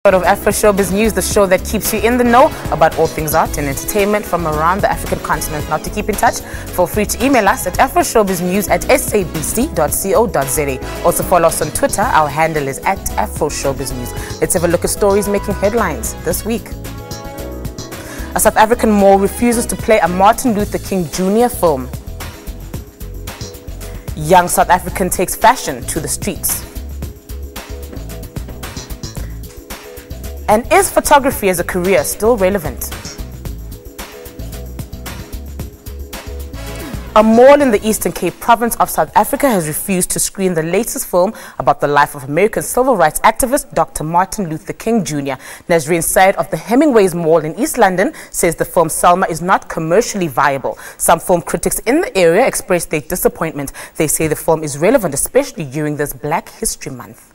Of Afroshowbiz News, the show that keeps you in the know about all things art and entertainment from around the African continent. Now, to keep in touch, feel free to email us at afroshowbiznews@sabc.co.za. Also follow us on Twitter. Our handle is @AfroShowbizNews. Let's have a look at stories making headlines this week. A South African mall refuses to play a Martin Luther King Jr. film. Young South African takes fashion to the streets. And is photography as a career still relevant? A mall in the Eastern Cape province of South Africa has refused to screen the latest film about the life of American civil rights activist Dr. Martin Luther King Jr. Nazreen Said of the Hemingway's Mall in East London says the film Selma is not commercially viable. Some film critics in the area expressed their disappointment. They say the film is relevant, especially during this Black History Month.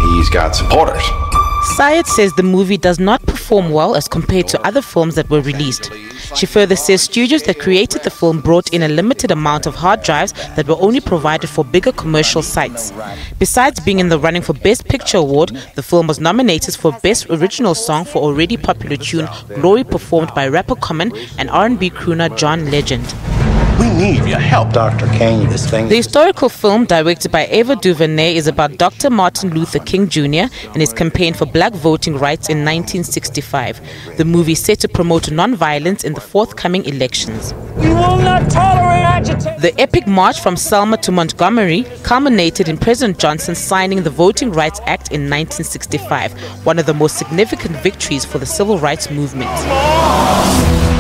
He's got supporters. Syed says the movie does not perform well as compared to other films that were released. She further says studios that created the film brought in a limited amount of hard drives that were only provided for bigger commercial sites. Besides being in the running for Best Picture Award, the film was nominated for Best Original Song for already popular tune Glory, performed by rapper Common and R&B crooner John Legend. We need your help, Dr. King. The historical film, directed by Ava DuVernay, is about Dr. Martin Luther King Jr. and his campaign for black voting rights in 1965. The movie is set to promote non-violence in the forthcoming elections. We will not tolerate agitation. The epic march from Selma to Montgomery culminated in President Johnson signing the Voting Rights Act in 1965, one of the most significant victories for the civil rights movement.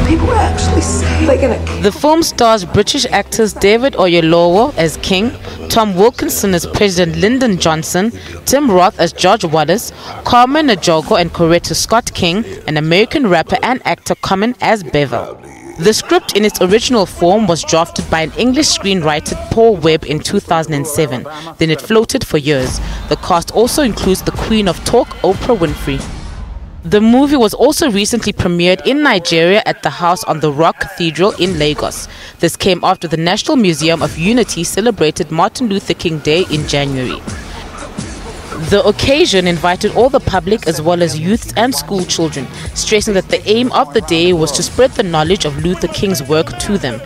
People actually say they're gonna. The film stars British actors David Oyelowo as King, Tom Wilkinson as President Lyndon Johnson, Tim Roth as George Wallace, Carmen Ejogo and Coretta Scott King, and American rapper and actor Common as Bevel. The script in its original form was drafted by an English screenwriter, Paul Webb, in 2007. Then it floated for years. The cast also includes the Queen of Talk, Oprah Winfrey. The movie was also recently premiered in Nigeria at the House on the Rock Cathedral in Lagos. This came after the National Museum of Unity celebrated Martin Luther King Day in January. The occasion invited all the public as well as youths and school children, stressing that the aim of the day was to spread the knowledge of Luther King's work to them.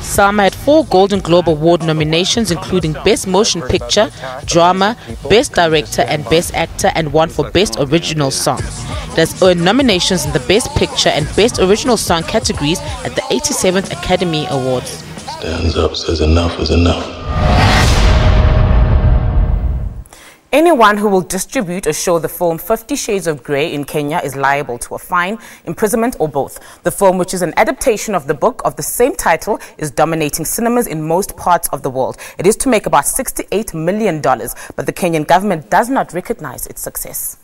Selma had 4 Golden Globe Award nominations, including Best Motion Picture, Drama, Best Director and Best Actor, and one for Best Original Song. It has earned nominations in the Best Picture and Best Original Song categories at the 87th Academy Awards. Stands up, says enough is enough. Anyone who will distribute or show the film 50 Shades of Grey in Kenya is liable to a fine, imprisonment, or both. The film, which is an adaptation of the book of the same title, is dominating cinemas in most parts of the world. It is to make about $68 million, but the Kenyan government does not recognize its success.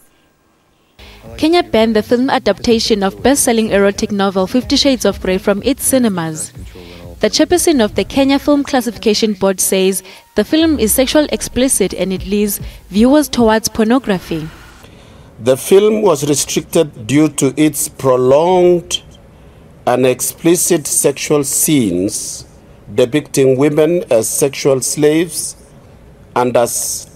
Kenya banned the film adaptation of best-selling erotic novel 50 Shades of Grey from its cinemas. The chairperson of the Kenya Film Classification Board says the film is sexual explicit and it leads viewers towards pornography. The film was restricted due to its prolonged and explicit sexual scenes depicting women as sexual slaves and does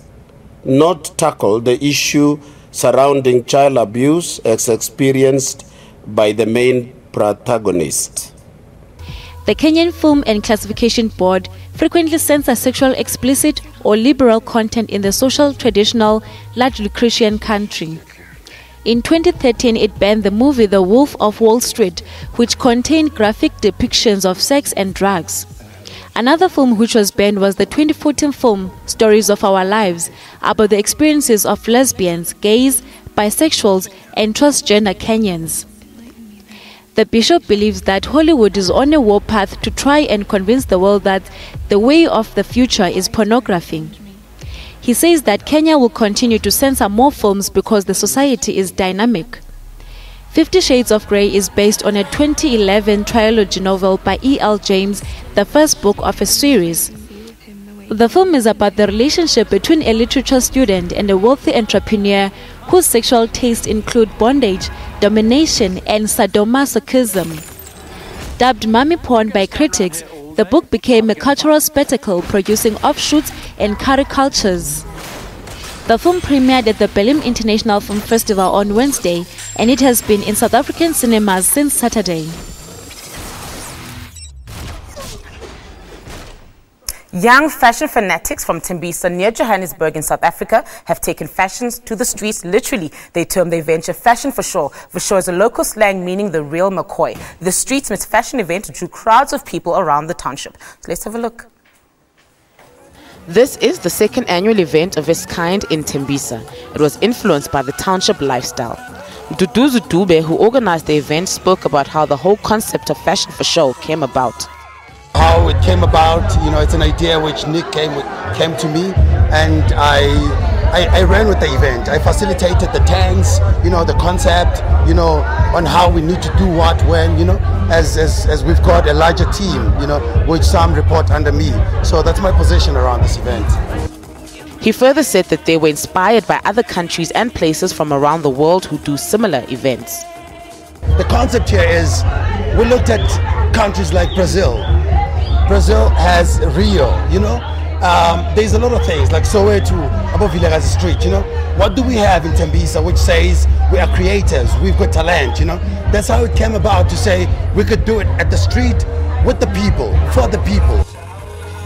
not tackle the issue surrounding child abuse as experienced by the main protagonist. The Kenyan Film and Classification Board frequently censors sexual explicit or liberal content in the social, traditional, largely Christian country. In 2013, it banned the movie The Wolf of Wall Street, which contained graphic depictions of sex and drugs. Another film which was banned was the 2014 film Stories of Our Lives, about the experiences of lesbians, gays, bisexuals, and transgender Kenyans. The bishop believes that Hollywood is on a warpath to try and convince the world that the way of the future is pornography. He says that Kenya will continue to censor more films because the society is dynamic. 50 Shades of Grey is based on a 2011 trilogy novel by E.L. James, the first book of a series. The film is about the relationship between a literature student and a wealthy entrepreneur whose sexual tastes include bondage, domination, and sadomasochism. Dubbed mommy porn by critics, the book became a cultural spectacle producing offshoots and caricatures. The film premiered at the Berlin International Film Festival on Wednesday, and it has been in South African cinemas since Saturday. Young fashion fanatics from Tembisa near Johannesburg in South Africa have taken fashions to the streets literally. They term the event a fashion for sure. For sure is a local slang meaning the real McCoy. The Streets Meets Fashion event drew crowds of people around the township. So let's have a look. This is the second annual event of its kind in Tembisa. It was influenced by the township lifestyle. Duduzu Dube, who organized the event, spoke about how the whole concept of fashion for show came about. How it came about, it's an idea which Nick came to me, and I ran with the event. I facilitated the tanks, the concept, on how we need to do what, when, as we've got a larger team, which some report under me. So that's my position around this event. He further said that they were inspired by other countries and places from around the world who do similar events. The concept here is, we looked at countries like Brazil. Brazil has Rio, there's a lot of things like Soweto, above Villarreal Street, What do we have in Tembisa which says we are creators, we've got talent, That's how it came about, to say we could do it at the street, with the people, for the people.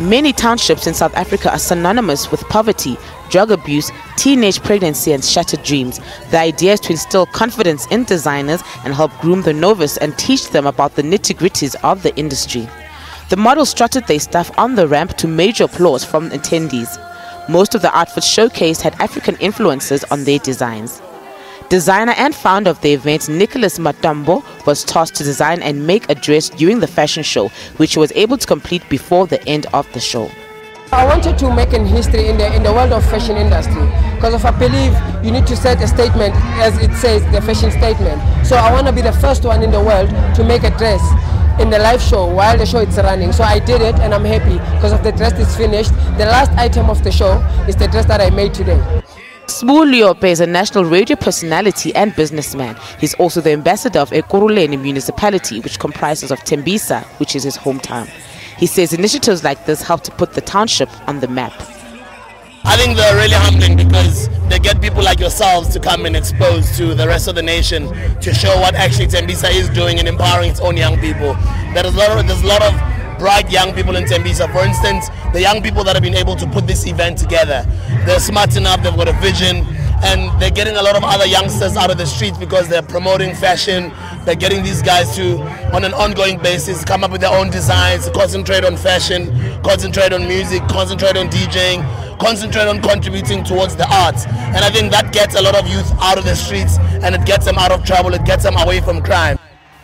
Many townships in South Africa are synonymous with poverty, drug abuse, teenage pregnancy and shattered dreams. The idea is to instill confidence in designers and help groom the novice and teach them about the nitty-gritties of the industry. The models strutted their stuff on the ramp to major applause from attendees. Most of the outfits showcased had African influences on their designs. Designer and founder of the event, Nicholas Matambo, was tasked to design and make a dress during the fashion show, which he was able to complete before the end of the show. I wanted to make a history in the world of fashion industry, because I believe you need to set a statement, as it says, the fashion statement. So I want to be the first one in the world to make a dress in the live show while the show is running. So I did it, and I'm happy because of the dress is finished. The last item of the show is the dress that I made today. Sbu Liope is a national radio personality and businessman. He's also the ambassador of Ekurhuleni municipality, which comprises of Tembisa, which is his hometown. He says initiatives like this help to put the township on the map. I think they're really humbling because they get people like yourselves to come and expose to the rest of the nation, to show what actually Tembisa is doing in empowering its own young people. There's a lot of bright young people in Tembisa. For instance, the young people that have been able to put this event together, they're smart enough, they've got a vision, and they're getting a lot of other youngsters out of the streets because they're promoting fashion. They're getting these guys to, on an ongoing basis, come up with their own designs, concentrate on fashion, concentrate on music, concentrate on DJing, concentrate on contributing towards the arts. And I think that gets a lot of youth out of the streets, and it gets them out of trouble, it gets them away from crime.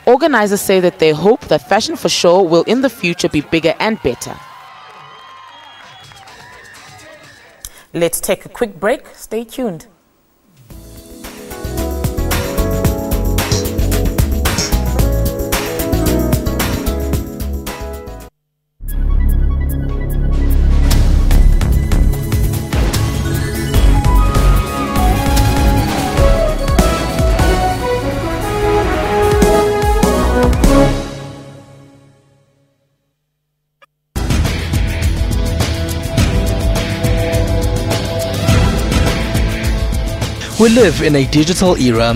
Organizers say that they hope that fashion for show will in the future be bigger and better. Let's take a quick break. Stay tuned. We live in a digital era,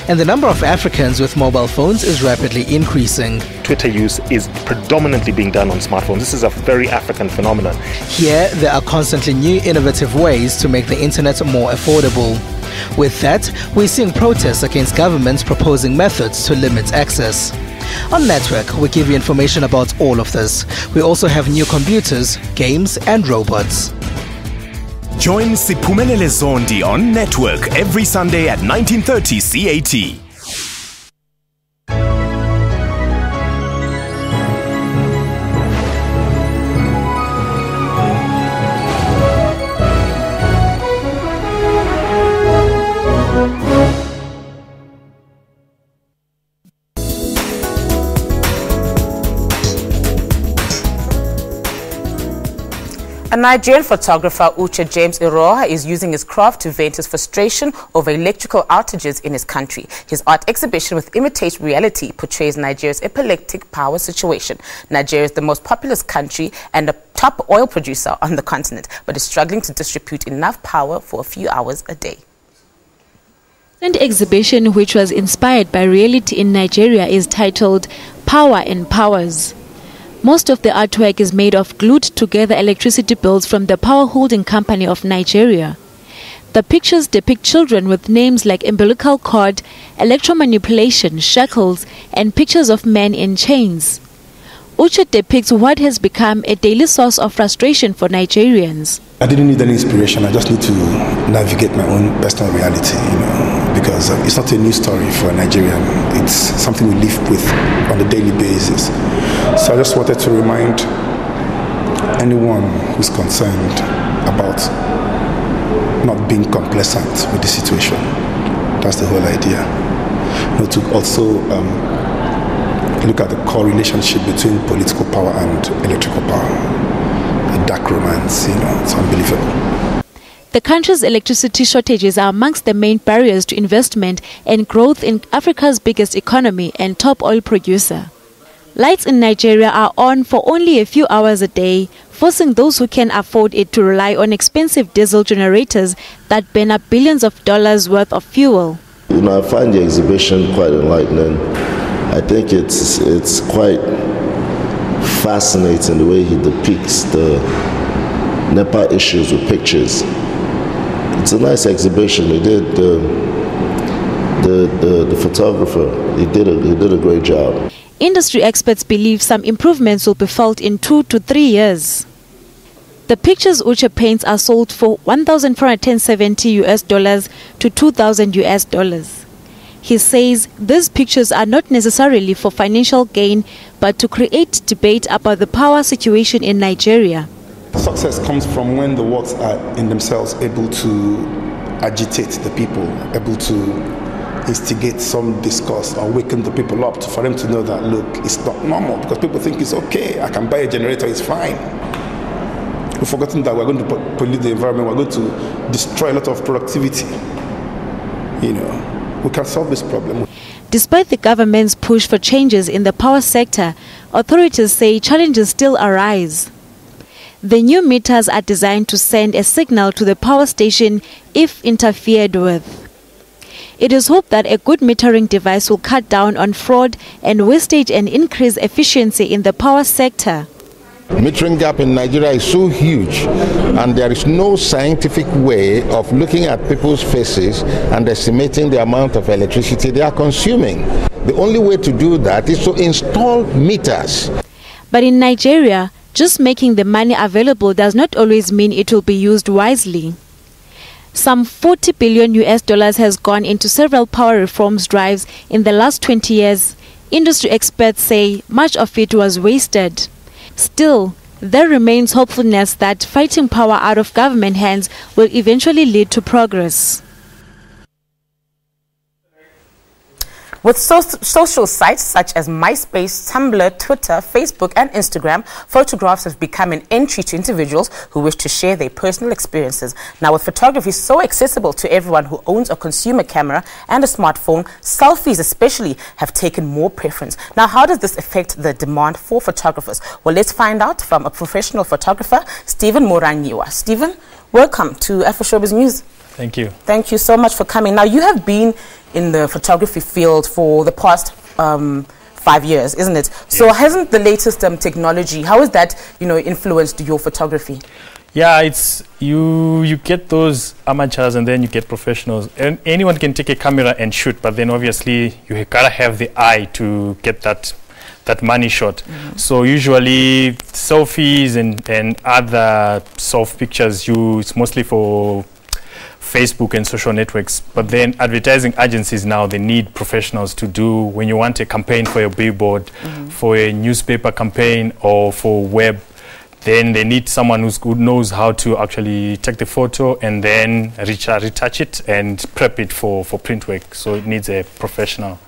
and the number of Africans with mobile phones is rapidly increasing. Twitter use is predominantly being done on smartphones. This is a very African phenomenon. Here, there are constantly new innovative ways to make the internet more affordable. With that, we're seeing protests against governments proposing methods to limit access. On Network, we give you information about all of this. We also have new computers, games and robots. Join Siphumelele Zondi on Network every Sunday at 19:30 CAT. A Nigerian photographer, Uche James Iroha, is using his craft to vent his frustration over electrical outages in his country. His art exhibition with Imitate Reality portrays Nigeria's epileptic power situation. Nigeria is the most populous country and a top oil producer on the continent, but is struggling to distribute enough power for a few hours a day. The exhibition, which was inspired by reality in Nigeria, is titled Power and Powers. Most of the artwork is made of glued-together electricity bills from the Power Holding Company of Nigeria. The pictures depict children with names like umbilical cord, electromanipulation, shackles, and pictures of men in chains. Uche depicts what has become a daily source of frustration for Nigerians. I didn't need any inspiration. I just need to navigate my own personal reality, because it's not a new story for a Nigerian. It's something we live with on a daily basis. So I just wanted to remind anyone who's concerned about not being complacent with the situation. That's the whole idea. To also look at the core relationship between political power and electrical power. A dark romance, it's unbelievable. The country's electricity shortages are amongst the main barriers to investment and growth in Africa's biggest economy and top oil producer. Lights in Nigeria are on for only a few hours a day, forcing those who can afford it to rely on expensive diesel generators that burn up billions of dollars worth of fuel. I find the exhibition quite enlightening. I think it's quite fascinating the way he depicts the NEPA issues with pictures. It's a nice exhibition. He did the photographer. He did a great job. Industry experts believe some improvements will be felt in 2 to 3 years. The pictures Uche paints are sold for $1,470 to $2,000. He says these pictures are not necessarily for financial gain, but to create debate about the power situation in Nigeria. Success comes from when the works are in themselves able to agitate the people, able to instigate some discourse or waken the people up for them to know that, look, it's not normal, because people think it's okay, I can buy a generator, it's fine. We've forgotten that we're going to pollute the environment, we're going to destroy a lot of productivity. We can solve this problem. Despite the government's push for changes in the power sector, authorities say challenges still arise. The new meters are designed to send a signal to the power station if interfered with. It is hoped that a good metering device will cut down on fraud and wastage and increase efficiency in the power sector. Metering gap in Nigeria is so huge, and there is no scientific way of looking at people's faces and estimating the amount of electricity they are consuming. The only way to do that is to install meters. But in Nigeria, just making the money available does not always mean it will be used wisely. Some $40 billion has gone into several power reforms drives in the last 20 years. Industry experts say much of it was wasted. Still, there remains hopefulness that fighting power out of government hands will eventually lead to progress. With social sites such as MySpace, Tumblr, Twitter, Facebook and Instagram, photographs have become an entry to individuals who wish to share their personal experiences. Now, with photography so accessible to everyone who owns a consumer camera and a smartphone, selfies especially have taken more preference. Now, how does this affect the demand for photographers? Well, let's find out from a professional photographer, Stephen Moranyiwa. Stephen, welcome to Afroshowbiz News. Thank you. Thank you so much for coming. Now, you have been in the photography field for the past 5 years, isn't it? Yes. So hasn't the latest technology, how has that, influenced your photography? Yeah, it's you get those amateurs and then you get professionals. And anyone can take a camera and shoot, but then obviously you gotta have the eye to get that money shot. Mm-hmm. So usually selfies and other soft pictures, it's mostly for Facebook and social networks, but then advertising agencies now, they need professionals to do when you want a campaign for your billboard, for a newspaper campaign or for web, then they need someone who knows how to actually take the photo and then retouch it and prep it for print work. So it needs a professional.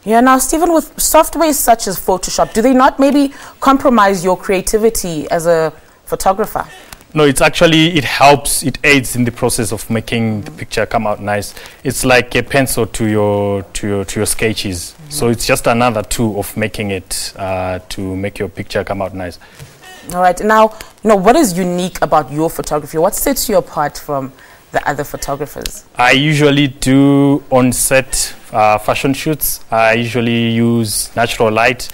Yeah, now Stephen, with softwares such as Photoshop, do they not maybe compromise your creativity as a photographer? No, it's actually, it helps, it aids in the process of making the picture come out nice. It's like a pencil to your sketches. So it's just another tool of making it, to make your picture come out nice. All right. Now, what is unique about your photography? What sets you apart from the other photographers? I usually do on-set fashion shoots. I usually use natural light,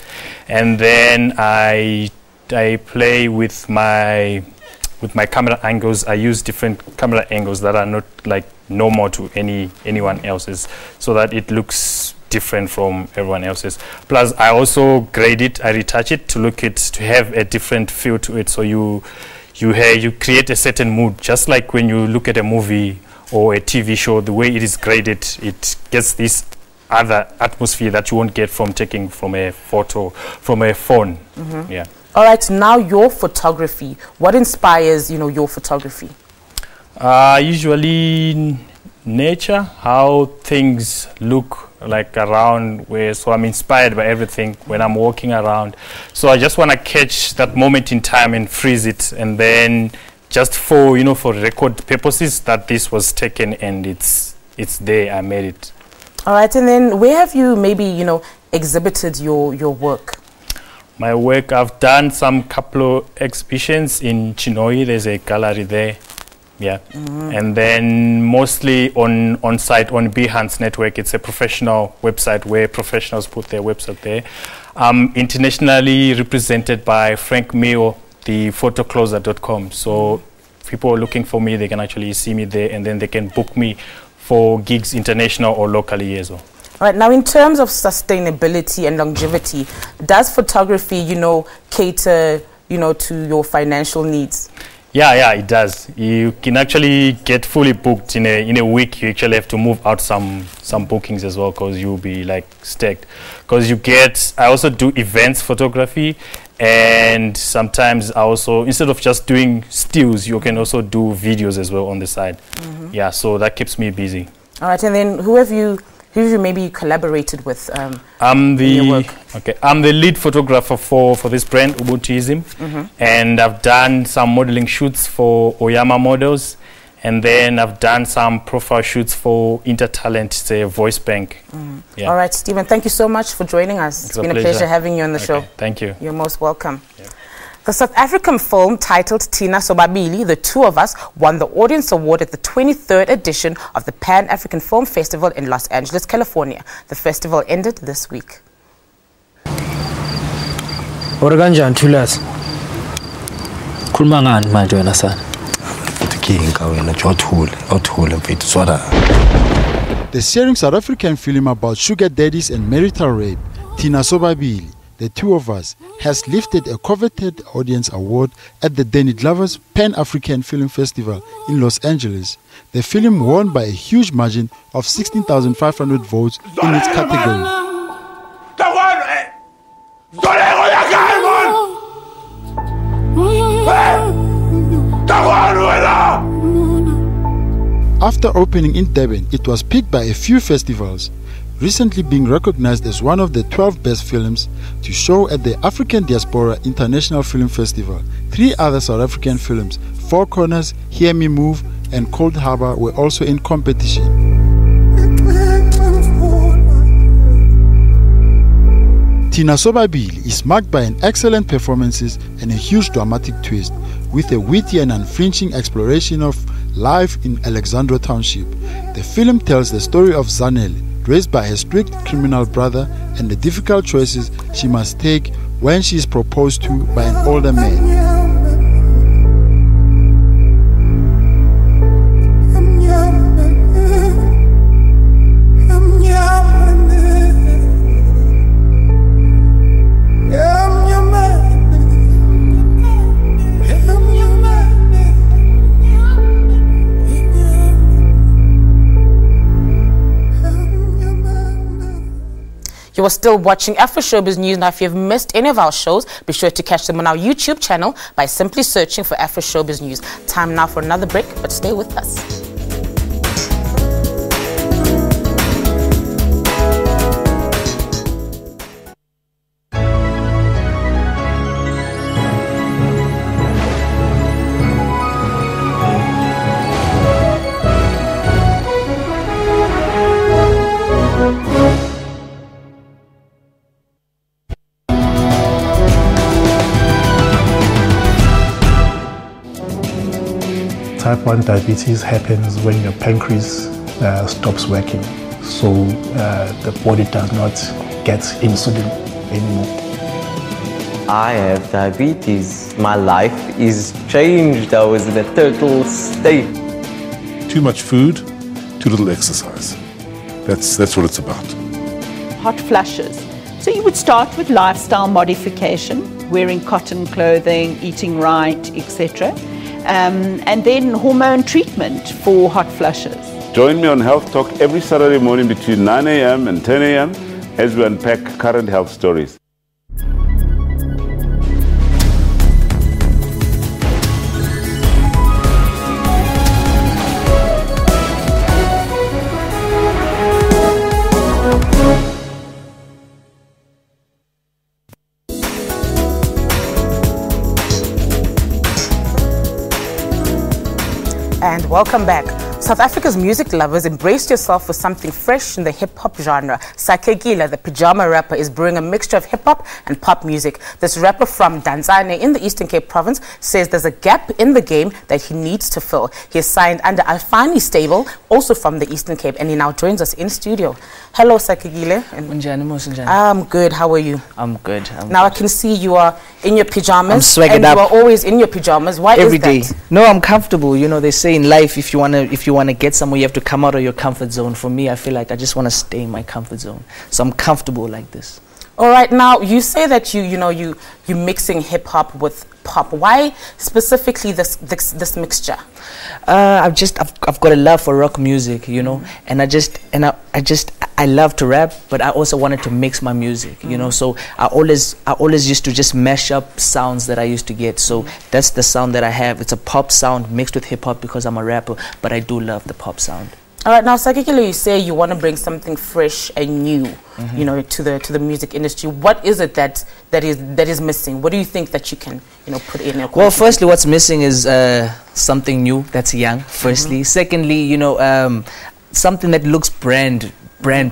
and then I play with my camera angles. I use different camera angles that are not like normal to anyone else's, so that it looks different from everyone else's. Plus, I also grade it, I retouch it to have a different feel to it. So you create a certain mood, just like when you look at a movie or a TV show. The way it is graded, it gets this other atmosphere that you won't get from taking from a photo from a phone. Yeah. All right. Now, your photography. What inspires your photography? Usually nature, how things look like around where, so I'm inspired by everything when I'm walking around. So I just want to catch that moment in time and freeze it, and then just for record purposes that this was taken and it's there, I made it. All right. And then where have you maybe exhibited your work? My work, I've done some couple of exhibitions in Chinhoyi. There's a gallery there. Yeah. And then mostly on site on Behance Network. It's a professional website where professionals put their website there. Internationally represented by Frank Mio, the photocloser.com. So people are looking for me, they can actually see me there, and then they can book me for gigs international or locally as well. All right. Now, in terms of sustainability and longevity, does photography, cater, to your financial needs? Yeah, it does. You can actually get fully booked in a week. You actually have to move out some bookings as well, because you'll be like stacked. Because I also do events photography, and sometimes I also, instead of just doing stills, you can also do videos as well on the side. Yeah, so that keeps me busy. All right. And then who have you maybe collaborated with? I'm the lead photographer for this brand, Ubuntuism, and I've done some modeling shoots for Oyama Models, and then I've done some profile shoots for Intertalent, say Voice Bank. Yeah. All right, Stephen, thank you so much for joining us. It's been a pleasure having you on the show. Thank you. You're most welcome. Yeah. The South African film titled Thina Sobabili, The Two of Us, won the Audience Award at the 23rd edition of the Pan-African Film Festival in Los Angeles, California. The festival ended this week. Oregon Tulas. Kulmangan manje wena sana. The searing South African film about sugar daddies and marital rape, Thina Sobabili, The Two of Us, has lifted a coveted Audience Award at the Danny Glover's Pan-African Film Festival in Los Angeles. The film won by a huge margin of 16,500 votes in its category. After opening in Durban, it was picked by a few festivals, recently being recognized as one of the 12 best films to show at the African Diaspora International Film Festival. 3 other South African films, Four Corners, Hear Me Move, and Cold Harbor, were also in competition. Thina Sobabili is marked by an excellent performances and a huge dramatic twist, with a witty and unflinching exploration of life in Alexandra Township. The film tells the story of Zanele, raised by her strict criminal brother, and the difficult choices she must take when she is proposed to by an older man. You are still watching Afroshowbiz News. Now, if you've missed any of our shows, be sure to catch them on our YouTube channel by simply searching for Afroshowbiz News. Time now for another break, but stay with us. type 1 diabetes happens when your pancreas stops working. So the body does not get insulin anymore. I have diabetes. My life is changed. I was in a total state. Too much food, too little exercise. That's what it's about. Hot flushes. So you would start with lifestyle modification, wearing cotton clothing, eating right, etc. And then hormone treatment for hot flushes. Join me on Health Talk every Saturday morning between 9 a.m. and 10 a.m. as we unpack current health stories. And welcome back. South Africa's music lovers, embrace yourself with something fresh in the hip-hop genre. Sakegila, the pajama rapper, is brewing a mixture of hip-hop and pop music. This rapper from Danzane in the Eastern Cape province says there's a gap in the game that he needs to fill. He is signed under Alfani stable, also from the Eastern Cape, and he now joins us in studio. Hello, Sakegila. I'm good. How are you? I'm good. Now I can see you are in your pajamas. I'm swagged and up. you are always in your pajamas. Why Every is that? day. No, I'm comfortable. You know, they say in life, if you wanna get somewhere, you have to come out of your comfort zone. For me, I feel like I just want to stay in my comfort zone. So I'm comfortable like this. All right, now you say that you're mixing hip hop with pop. Why specifically this mixture? I've got a love for rock music, you know, and I love to rap, but I also wanted to mix my music, you know. So I always used to just mash up sounds that I used to get. So that's the sound that I have. It's a pop sound mixed with hip hop because I'm a rapper, but I do love the pop sound. All right, now Sakegila, you say you want to bring something fresh and new, you know, to the music industry. What is it that is missing? What do you think that you can, put in? Well, firstly, what's missing is something new that's young. Firstly, secondly, something that looks brand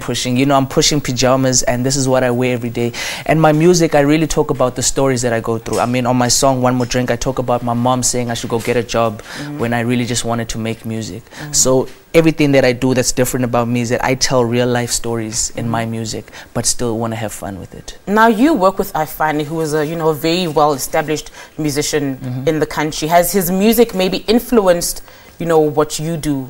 pushing. You know, I'm pushing pajamas and this is what I wear every day. And my music, I really talk about the stories that I go through. I mean, on my song One More Drink, I talk about my mom saying I should go get a job when I really just wanted to make music. So everything that I do that's different about me is that I tell real life stories in my music, but still want to have fun with it. Now you work with Ifani, who is a very well established musician in the country. Has his music maybe influenced what you do?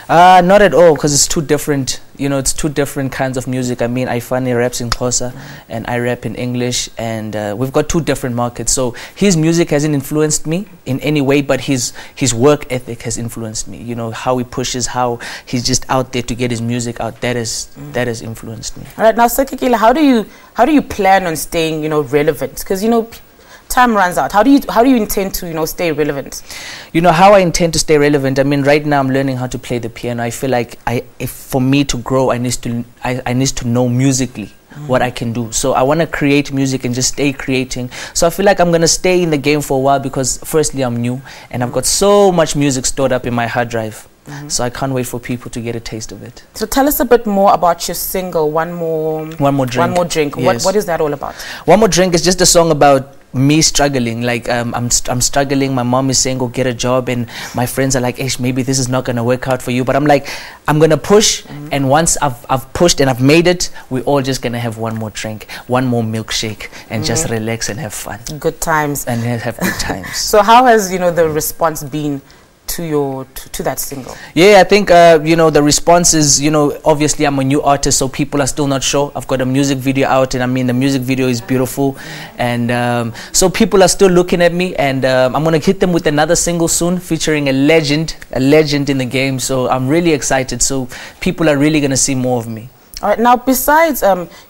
Not at all, because it's two different, it's two different kinds of music. I mean, Ifani raps in Xhosa and I rap in English, and we've got two different markets. So his music hasn't influenced me in any way, but his work ethic has influenced me. You know, how he pushes, how he's just out there to get his music out. That has influenced me. All right, now Sakegila, how do you plan on staying relevant? Because time runs out. How do you intend to stay relevant? You know how I intend to stay relevant. I mean, right now I'm learning how to play the piano. I feel like for me to grow, I need to know musically what I can do. So I want to create music and just stay creating. So I feel like I'm gonna stay in the game for a while because firstly I'm new and I've got so much music stored up in my hard drive. So I can't wait for people to get a taste of it. So tell us a bit more about your single, One More Drink. One More Drink. Yes. What is that all about? One More Drink is just a song about me struggling. Like I'm struggling. My mom is saying go get a job, and my friends are like, "Ish, maybe this is not gonna work out for you." But I'm like, I'm gonna push, and once I've pushed and I've made it, we're all just gonna have one more drink, one more milkshake, and just relax and have fun. Good times. And have good times. So how has the response been to that single? Yeah, I think the response is, obviously I'm a new artist, so people are still not sure. I've got a music video out, and I mean the music video is beautiful, and so people are still looking at me, and I'm gonna hit them with another single soon featuring a legend in the game. So I'm really excited. So people are really gonna see more of me. All right, now besides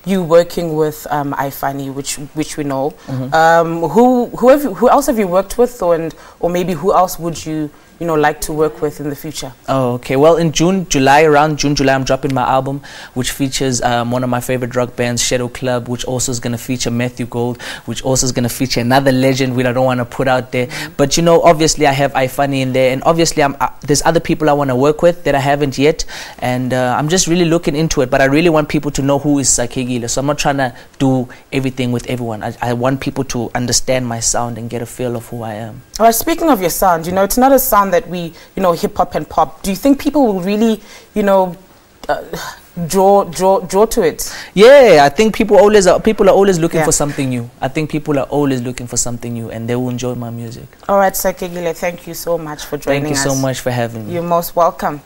you working with Ifani, which we know, who else have you worked with, or maybe who else would you like to work with in the future? Oh, okay. Well, in around June, July, I'm dropping my album, which features one of my favorite rock bands, Shadow Club, which also is going to feature Matthew Gold, which also is going to feature another legend which I don't want to put out there. But obviously I have Ifani in there, and obviously there's other people I want to work with that I haven't yet, and I'm just really looking into it. But I really want people to know who is Sakegila, so I'm not trying to do everything with everyone. I want people to understand my sound and get a feel of who I am. All right, speaking of your sound, it's not a sound sound that we, hip hop and pop, do you think people will really, draw to it? Yeah, I think people are always looking for something new. I think people are always looking for something new, and they will enjoy my music. All right, Sakegile, thank you so much for joining us. Thank you so much for having me. You're most welcome.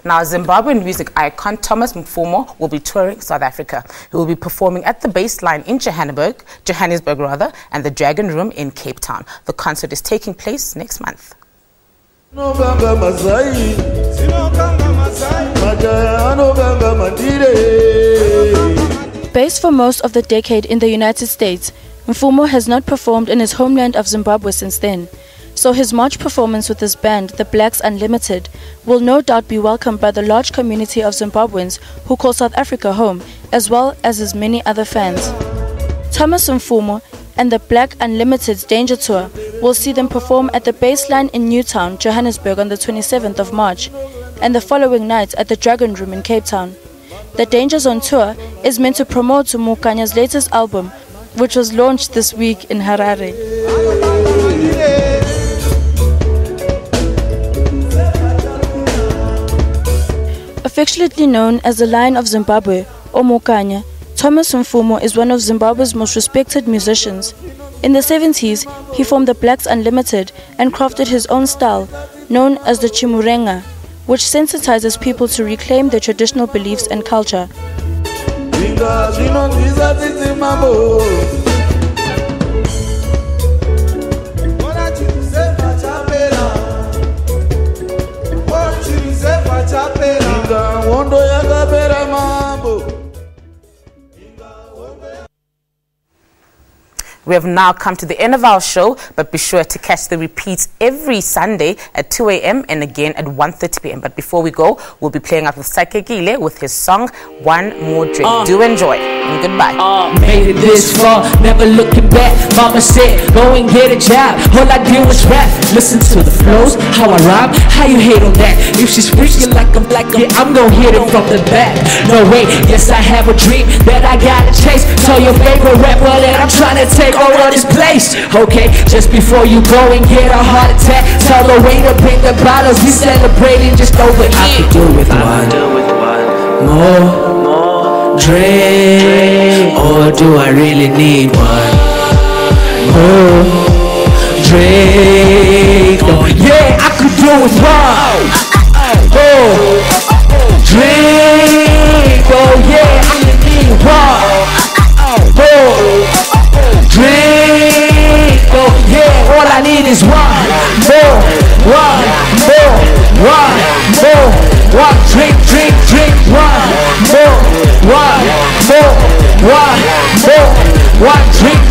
Now, Zimbabwean music icon Thomas Mfumo will be touring South Africa. He will be performing at the Baseline in Johannesburg, and the Dragon Room in Cape Town. The concert is taking place next month. Based for most of the decade in the United States, Mfumo has not performed in his homeland of Zimbabwe since then. So his March performance with his band, the Blacks Unlimited, will no doubt be welcomed by the large community of Zimbabweans who call South Africa home, as well as his many other fans. Thomas Mfumo and the Black Unlimited's Danger Tour will see them perform at the Baseline in Newtown, Johannesburg on the 27th of March, and the following night at the Dragon Room in Cape Town. The Danger Zone tour is meant to promote Mukanya's latest album, which was launched this week in Harare. Affectionately known as the Lion of Zimbabwe, or Mukanya, Thomas Mfumo is one of Zimbabwe's most respected musicians. In the 70s, he formed the Blacks Unlimited and crafted his own style, known as the Chimurenga, which sensitizes people to reclaim their traditional beliefs and culture. We have now come to the end of our show, but be sure to catch the repeats every Sunday at 2 a.m. and again at 1:30 p.m. But before we go, we'll be playing out with Sakegile with his song, One More Drink. Do enjoy, and goodbye. Made it this far, never looking back. Mama said, go and get a job. All I did was rap. Listen to the flows, how I rhyme, how you hate on that. If she's freaking like yeah, I'm gonna hit it from the back. No way, yes I have a dream that I gotta chase. Tell your favorite rapper that I'm trying to take over this place. Okay, just before you go and get a heart attack, tell the waiter bring the bottles. We celebrating just over here. I could do with one more drink, or do I really need one more drink? Oh yeah, I could do with one more drink. Oh yeah, I really need one more drink. Oh yeah, all I need is one more drink, one drink.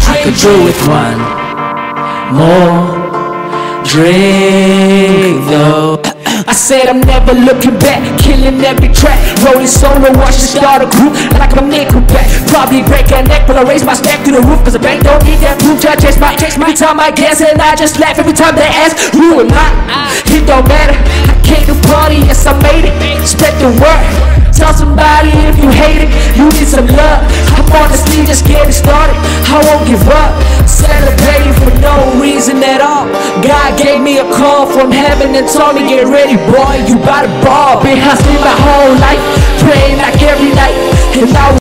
I could do with one more drink though. I said I'm never looking back, killing every track, rolling solo, watch to start a group like I'm Nickelback. Probably break a neck, but I raise my stack to the roof, cause the bank don't need that proof. I chase my every time I guess, and I just laugh every time they ask who am I? It don't matter, I came to party, yes I made it. Spread the word, tell somebody if you hate it, you need some love. I'm honestly just getting started, I won't give up. Celebrating for no reason at all. God gave me a call from heaven and told me, get ready boy, you bout to ball. Been hustling my whole life, praying like every night, and I was